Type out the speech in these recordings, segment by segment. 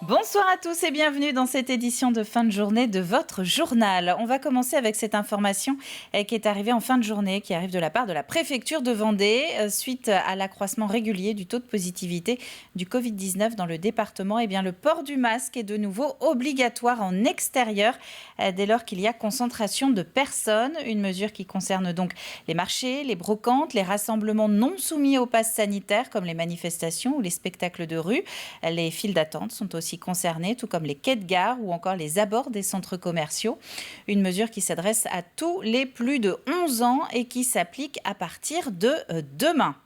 Bonsoir à tous et bienvenue dans cette édition de fin de journée de votre journal. On va commencer avec cette information qui est arrivée en fin de journée, qui arrive de la part de la préfecture de Vendée. Suite à l'accroissement régulier du taux de positivité du Covid-19 dans le département, eh bien, le port du masque est de nouveau obligatoire en extérieur dès lors qu'il y a concentration de personnes. Une mesure qui concerne donc les marchés, les brocantes, les rassemblements non soumis au pass sanitaire comme les manifestations ou les spectacles de rue. Les files d'attente sont aussi concernés, tout comme les quais de gare ou encore les abords des centres commerciaux. Une mesure qui s'adresse à tous les plus de 11 ans et qui s'applique à partir de demain.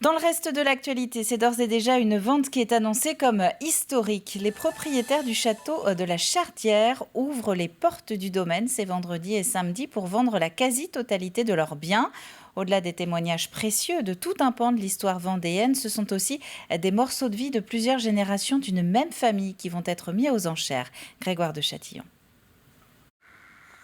Dans le reste de l'actualité, c'est d'ores et déjà une vente qui est annoncée comme historique. Les propriétaires du château de la Chardière ouvrent les portes du domaine ces vendredi et samedi pour vendre la quasi-totalité de leurs biens. Au-delà des témoignages précieux de tout un pan de l'histoire vendéenne, ce sont aussi des morceaux de vie de plusieurs générations d'une même famille qui vont être mis aux enchères. Grégoire de Châtillon.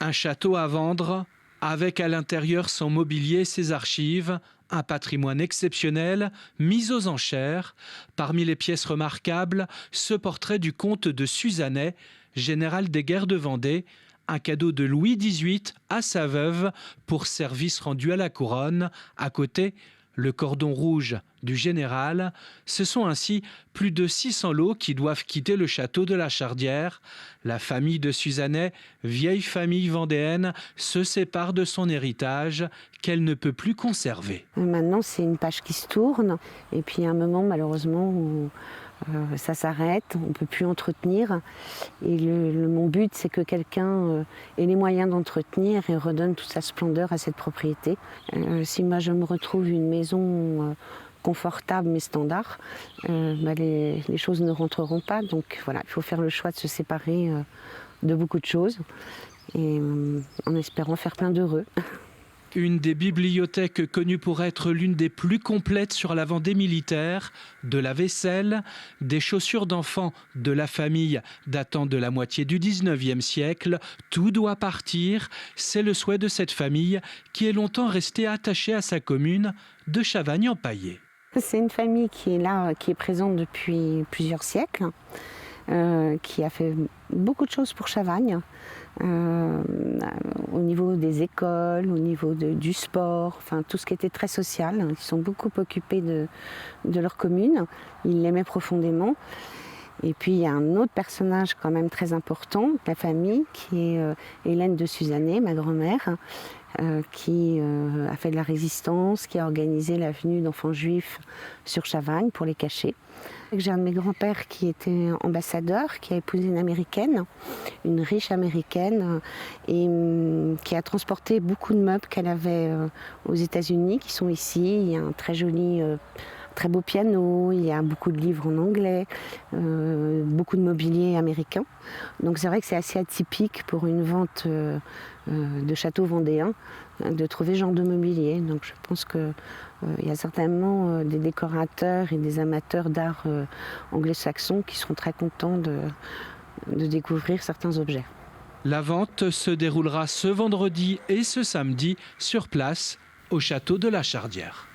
Un château à vendre, avec à l'intérieur son mobilier, ses archives, un patrimoine exceptionnel mis aux enchères. Parmi les pièces remarquables, ce portrait du comte de Suzannet, général des guerres de Vendée, un cadeau de Louis XVIII à sa veuve pour service rendu à la couronne. À côté, le cordon rouge du général. Ce sont ainsi plus de 600 lots qui doivent quitter le château de la Chardière. La famille de Suzannet, vieille famille vendéenne, se sépare de son héritage qu'elle ne peut plus conserver. Maintenant, c'est une page qui se tourne. Et puis, il y a un moment, malheureusement, où ça s'arrête, on ne peut plus entretenir. Et mon but, c'est que quelqu'un ait les moyens d'entretenir et redonne toute sa splendeur à cette propriété. Si moi, je me retrouve une maison confortable mais standard, les choses ne rentreront pas. Donc voilà, il faut faire le choix de se séparer de beaucoup de choses et en espérant faire plein d'heureux. Une des bibliothèques connues pour être l'une des plus complètes sur la Vendée militaire, de la vaisselle, des chaussures d'enfants de la famille datant de la moitié du 19e siècle. Tout doit partir, c'est le souhait de cette famille qui est longtemps restée attachée à sa commune de Chavagne-en-Paillé. C'est une famille qui est là, qui est présente depuis plusieurs siècles, qui a fait beaucoup de choses pour Chavagne. Au niveau des écoles, au niveau du sport, enfin tout ce qui était très social. Ils sont beaucoup occupés de leur commune, ils l'aimaient profondément. Et puis il y a un autre personnage quand même très important de la famille qui est Hélène de Suzannet, ma grand-mère, qui a fait de la résistance, qui a organisé la venue d'enfants juifs sur Chavagne pour les cacher. J'ai un de mes grands-pères qui était ambassadeur, qui a épousé une américaine, une riche américaine, et qui a transporté beaucoup de meubles qu'elle avait aux États-Unis, qui sont ici. Il y a un très joli, très beau piano, il y a beaucoup de livres en anglais, beaucoup de mobilier américain. Donc c'est vrai que c'est assez atypique pour une vente de château vendéen de trouver ce genre de mobilier. Donc je pense que il y a certainement des décorateurs et des amateurs d'art anglo-saxon qui seront très contents de découvrir certains objets. La vente se déroulera ce vendredi et ce samedi sur place au château de la Chardière.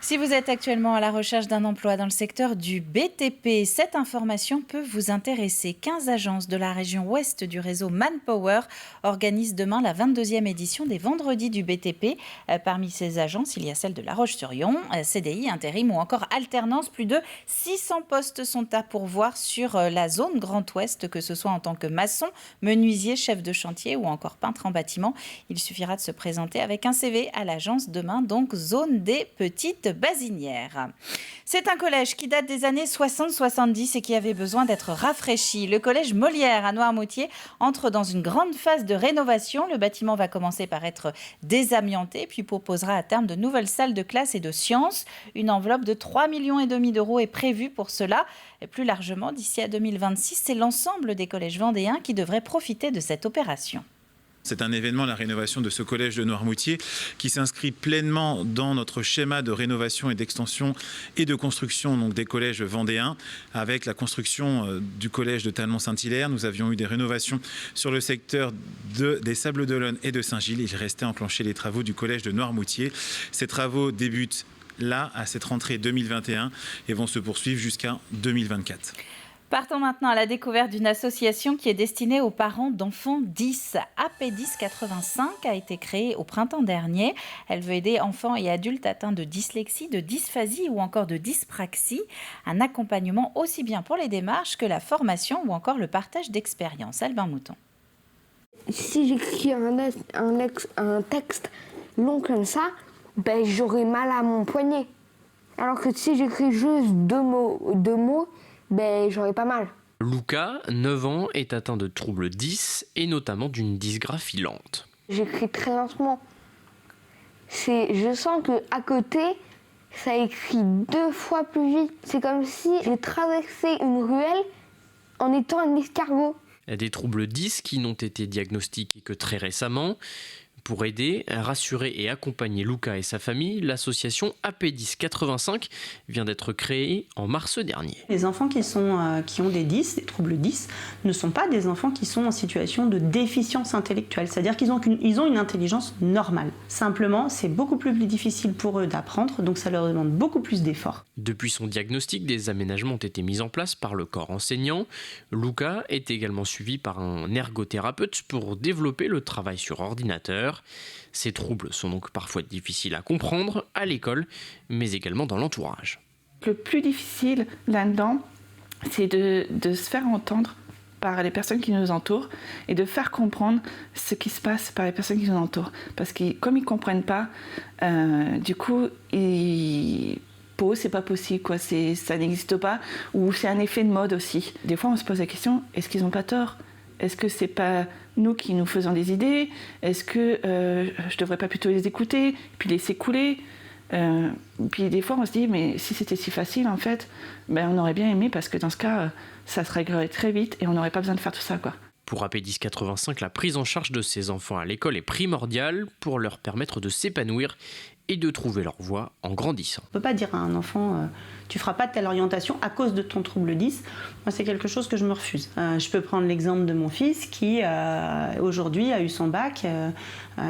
Si vous êtes actuellement à la recherche d'un emploi dans le secteur du BTP, cette information peut vous intéresser. 15 agences de la région ouest du réseau Manpower organisent demain la 22e édition des Vendredis du BTP. Parmi ces agences, il y a celle de La Roche-sur-Yon, CDI, intérim ou encore alternance. Plus de 600 postes sont à pourvoir sur la zone Grand Ouest, que ce soit en tant que maçon, menuisier, chef de chantier ou encore peintre en bâtiment. Il suffira de se présenter avec un CV à l'agence demain, donc zone des Petites Basinières. C'est un collège qui date des années 60-70 et qui avait besoin d'être rafraîchi. Le collège Molière à Noirmoutier entre dans une grande phase de rénovation. Le bâtiment va commencer par être désamianté, puis proposera à terme de nouvelles salles de classe et de sciences. Une enveloppe de 3,5 millions d'euros est prévue pour cela. Et plus largement, d'ici à 2026, c'est l'ensemble des collèges vendéens qui devraient profiter de cette opération. C'est un événement, la rénovation de ce collège de Noirmoutier, qui s'inscrit pleinement dans notre schéma de rénovation et d'extension et de construction donc, des collèges vendéens. Avec la construction du collège de Talmont-Saint-Hilaire, nous avions eu des rénovations sur le secteur des Sables d'Olonne et de Saint-Gilles. Il restait enclencher les travaux du collège de Noirmoutier. Ces travaux débutent là, à cette rentrée 2021, et vont se poursuivre jusqu'à 2024. Partons maintenant à la découverte d'une association qui est destinée aux parents d'enfants 10. AP10 85 a été créée au printemps dernier. Elle veut aider enfants et adultes atteints de dyslexie, de dysphasie ou encore de dyspraxie. Un accompagnement aussi bien pour les démarches que la formation ou encore le partage d'expériences. Albin Mouton. Si j'écris un texte long comme ça, j'aurai mal à mon poignet. Alors que si j'écris juste deux mots, j'aurais pas mal. Luca, 9 ans, est atteint de troubles 10 et notamment d'une dysgraphie lente. J'écris très lentement. Je sens qu'à côté, ça écrit 2 fois plus vite. C'est comme si j'ai traversé une ruelle en étant un escargot. Des troubles 10 qui n'ont été diagnostiqués que très récemment. Pour aider, rassurer et accompagner Luca et sa famille, l'association AP10 85 vient d'être créée en mars dernier. Les enfants qui ont des troubles 10, ne sont pas des enfants qui sont en situation de déficience intellectuelle. C'est-à-dire qu'ils ont une intelligence normale. Simplement, c'est beaucoup plus difficile pour eux d'apprendre, donc ça leur demande beaucoup plus d'efforts. Depuis son diagnostic, des aménagements ont été mis en place par le corps enseignant. Luca est également suivi par un ergothérapeute pour développer le travail sur ordinateur. Ces troubles sont donc parfois difficiles à comprendre à l'école, mais également dans l'entourage. Le plus difficile là-dedans, c'est de se faire entendre par les personnes qui nous entourent et de faire comprendre ce qui se passe par les personnes qui nous entourent. Parce que comme ils ne comprennent pas, du coup, pour eux, c'est pas possible, quoi. Ça n'existe pas, ou c'est un effet de mode aussi. Des fois, on se pose la question, est-ce qu'ils n'ont pas tort ? Est-ce que c'est pas nous qui nous faisons des idées ? Est-ce que je devrais pas plutôt les écouter, puis laisser couler ? Puis des fois on se dit, mais si c'était si facile en fait, on aurait bien aimé parce que dans ce cas, ça se réglerait très vite et on n'aurait pas besoin de faire tout ça, quoi. Pour AP10 85, la prise en charge de ces enfants à l'école est primordiale pour leur permettre de s'épanouir et de trouver leur voie en grandissant. On ne peut pas dire à un enfant tu feras pas telle orientation à cause de ton trouble 10. Moi, c'est quelque chose que je me refuse. Je peux prendre l'exemple de mon fils qui aujourd'hui a eu son bac,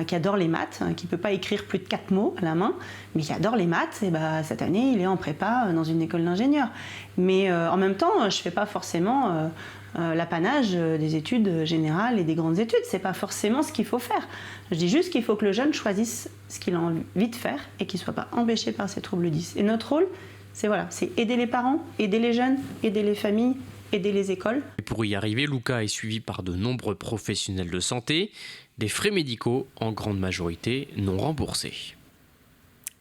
qui adore les maths, qui ne peut pas écrire plus de 4 mots à la main, mais qui adore les maths. Et cette année, il est en prépa dans une école d'ingénieur. Mais en même temps, je ne fais pas forcément l'apanage des études générales et des grandes études. C'est pas forcément ce qu'il faut faire. Je dis juste qu'il faut que le jeune choisisse ce qu'il a envie de faire et qu'il ne soit pas empêché par ses troubles 10. Et notre rôle, c'est aider les parents, aider les jeunes, aider les familles, aider les écoles. Et pour y arriver, Luca est suivi par de nombreux professionnels de santé, des frais médicaux en grande majorité non remboursés.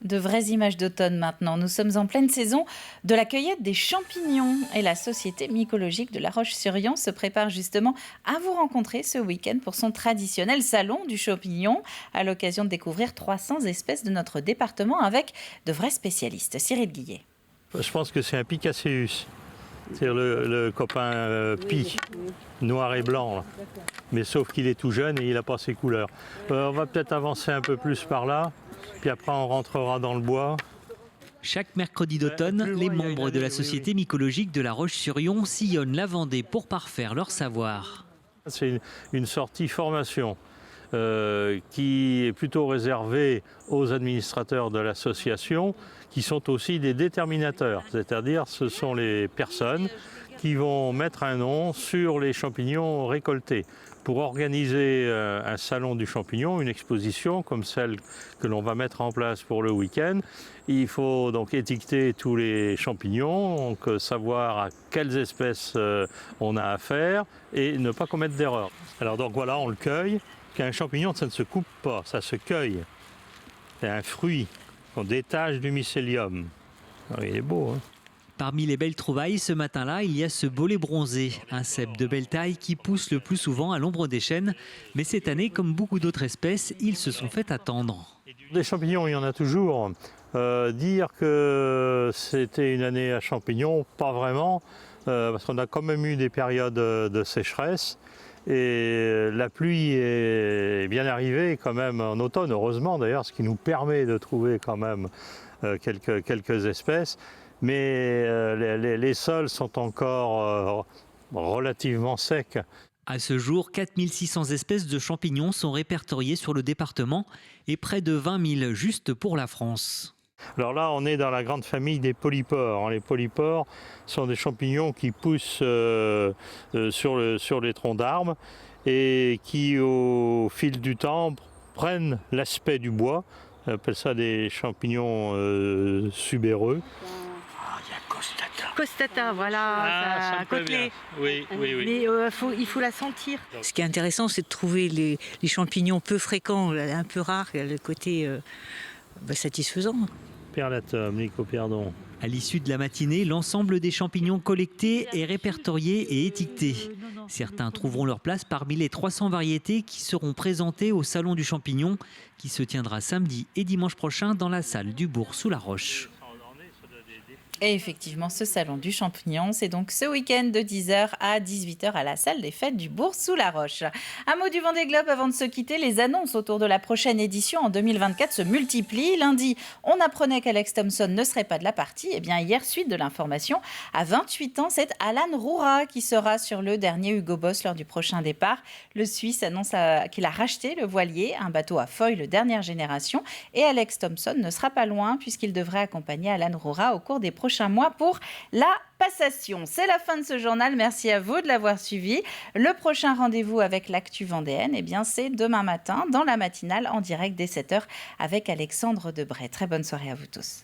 De vraies images d'automne maintenant. Nous sommes en pleine saison de la cueillette des champignons et la Société mycologique de La Roche-sur-Yon se prépare justement à vous rencontrer ce week-end pour son traditionnel salon du champignon à l'occasion de découvrir 300 espèces de notre département avec de vrais spécialistes. Cyril Guillet. Je pense que c'est un Picaceus. C'est le copain Pi, noir et blanc. Là. Mais sauf qu'il est tout jeune et il n'a pas ses couleurs. On va peut-être avancer un peu plus par là. Puis après, on rentrera dans le bois. Chaque mercredi d'automne, les membres de la Société mycologique de La Roche-sur-Yon sillonnent la Vendée pour parfaire leur savoir. C'est une sortie formation qui est plutôt réservée aux administrateurs de l'association, qui sont aussi des déterminateurs. C'est-à-dire, ce sont les personnes qui vont mettre un nom sur les champignons récoltés. Pour organiser un salon du champignon, une exposition comme celle que l'on va mettre en place pour le week-end, il faut donc étiqueter tous les champignons, donc savoir à quelles espèces on a affaire et ne pas commettre d'erreur. Alors donc voilà, on le cueille. Un champignon, ça ne se coupe pas, ça se cueille. C'est un fruit qu'on détache du mycélium. Alors, il est beau, hein ? Parmi les belles trouvailles, ce matin-là, il y a ce bolet bronzé, un cèpe de belle taille qui pousse le plus souvent à l'ombre des chênes. Mais cette année, comme beaucoup d'autres espèces, ils se sont fait attendre. Des champignons, il y en a toujours. Dire que c'était une année à champignons, pas vraiment, parce qu'on a quand même eu des périodes de sécheresse. Et la pluie est bien arrivée quand même en automne, heureusement d'ailleurs, ce qui nous permet de trouver quand même quelques espèces. Mais les sols sont encore relativement secs. À ce jour, 4600 espèces de champignons sont répertoriées sur le département et près de 20 000 juste pour la France. Alors là, on est dans la grande famille des polypores. Les polypores sont des champignons qui poussent sur les troncs d'arbres et qui, au fil du temps, prennent l'aspect du bois. On appelle ça des champignons subéreux. Costata, voilà, ça côtelé. Oui. Mais il faut la sentir. Ce qui est intéressant, c'est de trouver les champignons peu fréquents, un peu rares, le côté satisfaisant. Perlatum, lycoperdon. À l'issue de la matinée, l'ensemble des champignons collectés est répertorié et étiqueté. Certains trouveront leur place parmi les 300 variétés qui seront présentées au Salon du Champignon, qui se tiendra samedi et dimanche prochain dans la salle du Bourg-sous-la-Roche. Et effectivement, ce salon du champignon, c'est donc ce week-end de 10h à 18h à la salle des fêtes du Bourg-sous-la-Roche. Un mot du Vendée Globe avant de se quitter. Les annonces autour de la prochaine édition en 2024 se multiplient. Lundi, on apprenait qu'Alex Thomson ne serait pas de la partie. Et bien hier, suite de l'information, à 28 ans, c'est Alan Roura qui sera sur le dernier Hugo Boss lors du prochain départ. Le Suisse annonce qu'il a racheté le voilier, un bateau à foil dernière génération. Et Alex Thomson ne sera pas loin puisqu'il devrait accompagner Alan Roura au cours des prochains mois pour la passation. C'est la fin de ce journal. Merci à vous de l'avoir suivi. Le prochain rendez-vous avec l'actu vendéenne, c'est demain matin dans la matinale en direct dès 7h avec Alexandre Debray. Très bonne soirée à vous tous.